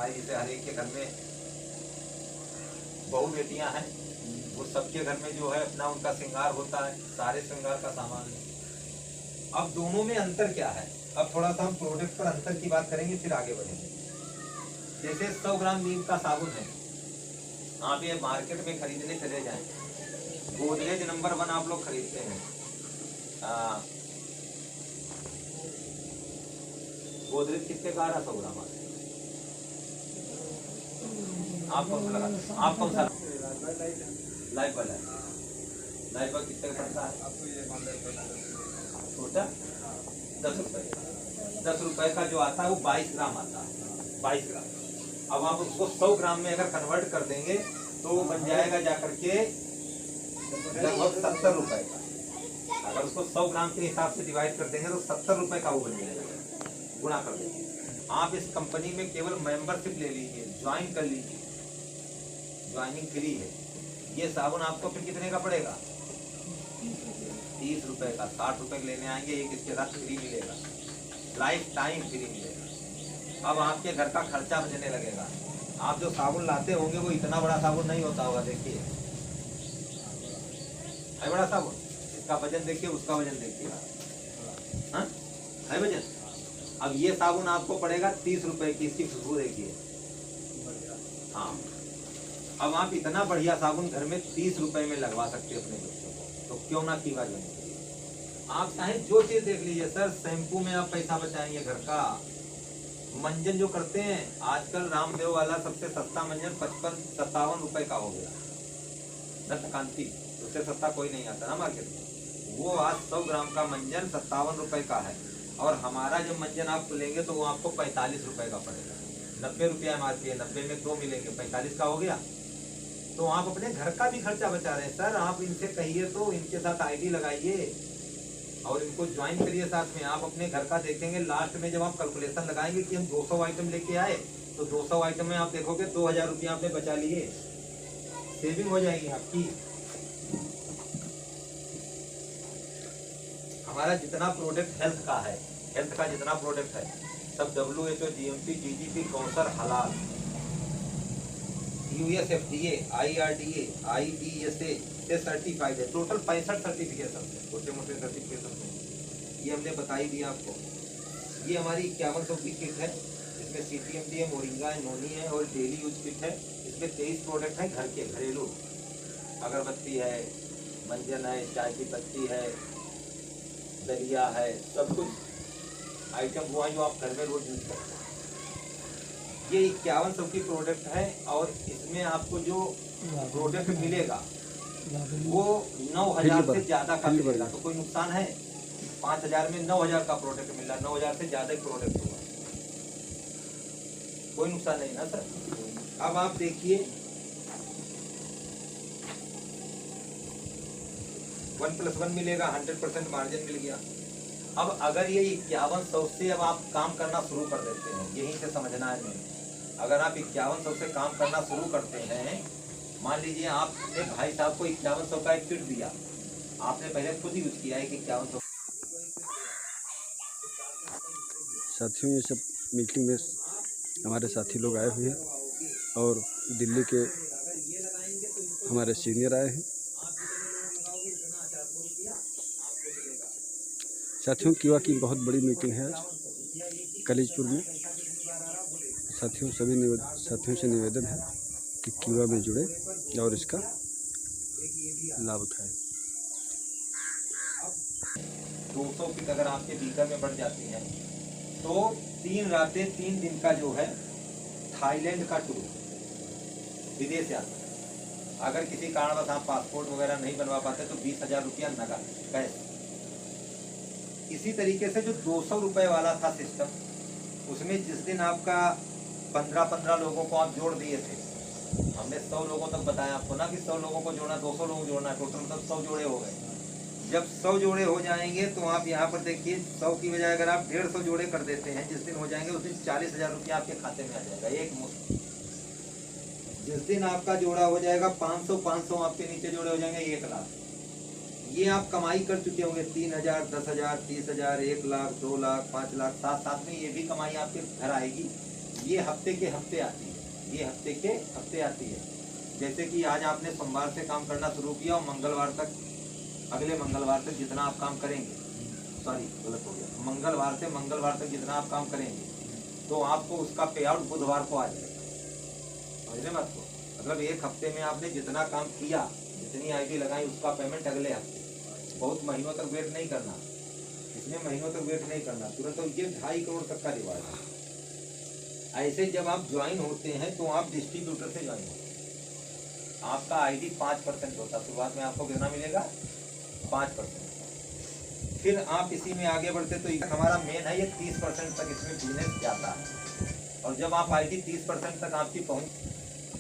है। जैसे हर एक के घर में बहू बेटियां हैं, वो सबके घर में जो है अपना उनका श्रृंगार होता है, सारे श्रृंगार का सामान है। अब दोनों में अंतर क्या है, अब थोड़ा सा हम प्रोडक्ट पर अंतर की बात करेंगे फिर आगे बढ़ेंगे। जैसे 100 ग्राम नीम का साबुन है, आप ये मार्केट में खरीदने चले जाएं, गोदरेज नंबर 1 आप लोग खरीदते हैं, गोदरेज कितने का आ रहा 100 ग्राम? आप कौन सा लगा, आप कौन सा लाइफ वाला है? लाइफ वाला कितने का पड़ता है आपको? ये छोटा 10 रुपए, 10 रुपए का जो आता है वो 22 ग्राम आता है, 22 ग्राम। अब आप उसको 100 ग्राम में अगर कन्वर्ट कर देंगे तो वो बन जाएगा जाकर के लगभग 70 रुपए का। अगर उसको 100 ग्राम के हिसाब से डिवाइड कर देंगे तो 70 रुपए का वो बन जाएगा, गुणा कर देंगे। आप इस कंपनी में केवल मेंबरशिप ले लीजिए, ज्वाइन कर लीजिए, ज्वाइनिंग फ्री है। ये साबुन आपको फिर कितने का पड़ेगा? 30 रुपए का। 60 रुपए लेने आएंगे, एक इसके साथ फ्री मिलेगा, लाइफ टाइम फ्री मिलेगा। अब आपके घर का खर्चा बचने लगेगा। आप जो साबुन लाते होंगे वो इतना बड़ा साबुन नहीं होता होगा, देखिए है बड़ा साबुन, इसका वजन देखिए, उसका वजन देखिए, हाँ है वजन। अब ये साबुन आपको पड़ेगा 30 रुपए की, इसकी खुशबू देखिए, हाँ। अब आप इतना बढ़िया साबुन घर में 30 रुपए में लगवा सकते हैं अपने बच्चों को, तो क्यों ना कीवा जाए। आप चाहे जो चीज देख लीजिए सर, शैम्पू में आप पैसा बचाएंगे घर का। मंजन जो करते हैं आजकल, रामदेव वाला सबसे सस्ता मंजन 55-57 रुपए का हो गया, दत्तकांति, उससे सस्ता कोई नहीं आता ना मार्केट में। वो आज 100 ग्राम का मंजन 57 रुपए का है, और हमारा जब मंजन आप लेंगे तो वो आपको 45 रुपए का पड़ेगा। 90 रुपया एमआरपी है, 90 में 2 मिलेंगे, 45 का हो गया। तो आप अपने घर का भी खर्चा बचा रहे हैं सर। आप इनसे कहिए तो इनके साथ आईडी लगाइए और इनको ज्वाइन करिए साथ में। आप अपने घर का देखेंगे, लास्ट में जब आप कैलकुलेशन लगाएंगे कि हम 200 आइटम लेके आए, तो 200 आइटम में आप देखोगे 2000 रुपया आपने बचा लिए, सेविंग हो जाएगी आपकी। हमारा जितना प्रोडक्ट हेल्थ का है, हेल्थ का जितना प्रोडक्ट है सब WHO, GMP, GGP, कौसर, हलाल, US, FDA, IRDA, IDSA से सर्टिफाइड है। टोटल 65 सर्टिफिकेशन है, छोटे मोटे सर्टिफिकेशन है, ये हमने बता ही दिया आपको। ये हमारी 5100 की किट है, इसमें CTMD है, मोरिंगा है, नोनी है और डेली यूज किट है। इसमें 23 प्रोडक्ट है घर के, घरेलू, अगरबत्ती है, मंजन है, चाय की पत्ती है, दलिया है, सब कुछ आइटम वो है जो आप घर में रोज यूज करते हैं। ये 5100 की प्रोडक्ट है, और इसमें आपको जो प्रोडक्ट मिलेगा वो 9000 से ज्यादा का मिलेगा, तो कोई नुकसान है? 5000 में 9000 का प्रोडक्ट मिल रहा है, 9000 से ज्यादा ही प्रोडक्ट होगा, कोई नुकसान नहीं ना सर। अब आप देखिए 1+1 मिलेगा, 100% मार्जिन मिल गया। अब अगर ये 5100 से अब आप काम करना शुरू कर देते हैं, यहीं से समझना है मैंने, अगर आप 5100 से काम करना शुरू करते हैं, मान लीजिए आपने भाई साहब को 5100 का एक किट दिया, आपने पहले खुद यूज किया है कि 5100। साथियों, ये सब मीटिंग में हमारे साथी लोग आए हुए हैं और दिल्ली के हमारे सीनियर आए हैं। साथियों, कीवा की बहुत बड़ी मीटिंग है आज कलीजपुर में। साथियों से निवेदन है कि कीवा में जुड़े और इसका लाभ उठाएं। 200 की अगर आपके बीकर में बढ़ जाती है तो 3 रातें 3 दिन का जो है थाईलैंड का टूर, विदेश यात्रा। अगर किसी कारणवश आप पासपोर्ट वगैरह नहीं बनवा पाते तो 20,000 रुपया नगद कैश। इसी तरीके से जो 200 रुपए वाला था सिस्टम, उसमें जिस दिन आपका 15 लोगों को आप जोड़ दिए थे, हमने 100 लोगों तक बताया आपको ना कि 100 लोगों को जोड़ना, 200 लोग जोड़ना, टोटल मतलब 100 जोड़े हो गए। जब 100 जोड़े हो जाएंगे तो आप यहाँ पर देखिए, 100 की बजाय अगर आप 150 जोड़े कर देते हैं, जिस दिन हो जाएंगे उस दिन 40,000 रुपया आपके खाते में आ जाएगा एक मुश्त। जिस दिन आपका जोड़ा हो जाएगा 500 आपके नीचे जोड़े हो जाएंगे 1 लाख। ये आप कमाई कर चुके होंगे 3,000, 10,000, 30,000, 1 लाख, 2 लाख, 5 लाख, साथ में ये भी कमाई आपके घर आएगी। ये हफ्ते के हफ्ते आती है, ये हफ्ते के हफ्ते आती है। जैसे कि आज आपने सोमवार से काम करना शुरू किया और मंगलवार तक, अगले मंगलवार तक जितना आप काम करेंगे, सॉरी गलत हो गया, मंगलवार से मंगलवार तक जितना आप काम करेंगे तो आपको उसका पे आउट बुधवार को आ जाएगा। समझने बात को? मतलब एक हफ्ते में आपने जितना काम किया, जितनी आईडी लगाई, उसका पेमेंट अगले हफ्ते। बहुत महीनों तक वेट नहीं करना, इसमें महीनों तक वेट नहीं करना, तुरंत। तो ये 2.5 करोड़ तक का रिवार्ड है। ऐसे जब आप ज्वाइन होते हैं तो आप डिस्ट्रीब्यूटर से ज्वाइन होते हैं। आपका आईडी 5% होता है, शुरुआत में आपको कितना मिलेगा? 5%। फिर आप इसी में आगे बढ़ते तो हमारा मेन है ये 30% तक इसमें बिजनेस जाता है। और जब आप आईडी 30% तक आपकी पहुंच,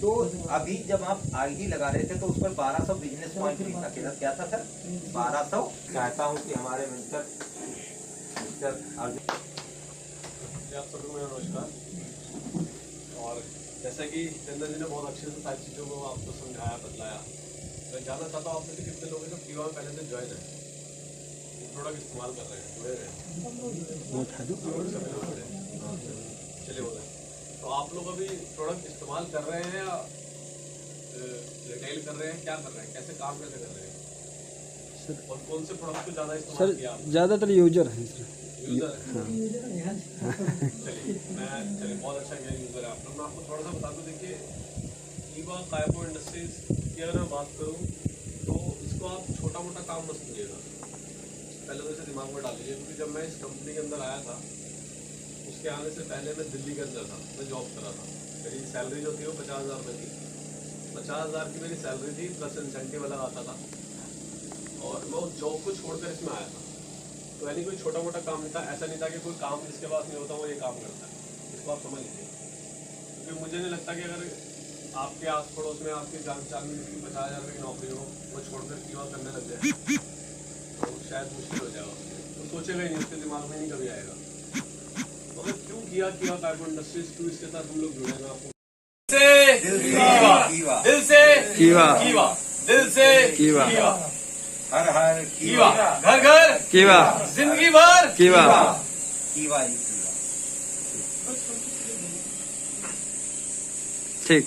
तो अभी जब आप आईडी लगा रहे थे तो उस पर 1200 बिजनेस पॉइंट भी था। किधर क्या था सर? 1200। चाहता हूँ कि हमारे मिस्टर आप सबको मेरा नमस्कार। और जैसा कि चंदन जी ने बहुत अच्छे से सारी चीज़ों को आपको समझाया, बतलाया, मैं जानना चाहता हूँ आप में से कितने लोग हैं जो पीवा पहले से ज्वाइन है, प्रोडक्ट इस्तेमाल कर रहे हैं, जुड़े हैं? चलिए बोले। तो आप लोग अभी प्रोडक्ट इस्तेमाल कर रहे हैं या रिटेल कर रहे हैं, क्या कर रहे हैं, कैसे काम कैसे कर रहे हैं सर? और कौन से प्रोडक्ट को ज़्यादा इस्तेमाल किया? ज़्यादातर यूजर हैं सर। यूजर है। चलिए बहुत अच्छा किया यूजर है आप लोग। मैं आपको थोड़ा सा बता दूं, देखिए ईवा कायपो इंडस्ट्रीज की अगर मैं बात करूं तो इसको आप छोटा मोटा काम मत कीजिएगा, पहले तो इसे दिमाग में डाल लीजिए। क्योंकि जब मैं इस कंपनी के अंदर आया था, उसके आने से पहले मैं दिल्ली के अंदर था, मैं जॉब कर रहा था। मेरी सैलरी जो थी वो 50,000 रुपये थी। 50,000 की मेरी सैलरी थी, प्लस इंसेंटिव अलग आता था। और मैं उस जॉब को छोड़कर इसमें आया था। तो यानी कोई छोटा मोटा काम नहीं था। ऐसा नहीं था कि कोई काम जिसके पास नहीं होता वो ये काम करता है, इसको आप समझ लीजिए। क्योंकि मुझे नहीं लगता कि अगर आपके आस पड़ोस में आपके जान पहचान में किसी 50,000 रुपये की नौकरी हो, वो छोड़कर कीवा करने लग जाए तो शायद मुश्किल हो जाएगा। वो सोचेगा ही नहीं, उसके दिमाग में नहीं कभी आएगा। मगर क्यों किया कायपो इंडस्ट्रीज, क्यों इसके साथ हम लोग जुड़े हैं? आपको दिल से कीवा, हर हर कीवा, घर घर कीवा, जिंदगी भर कीवा। कीवा। ठीक।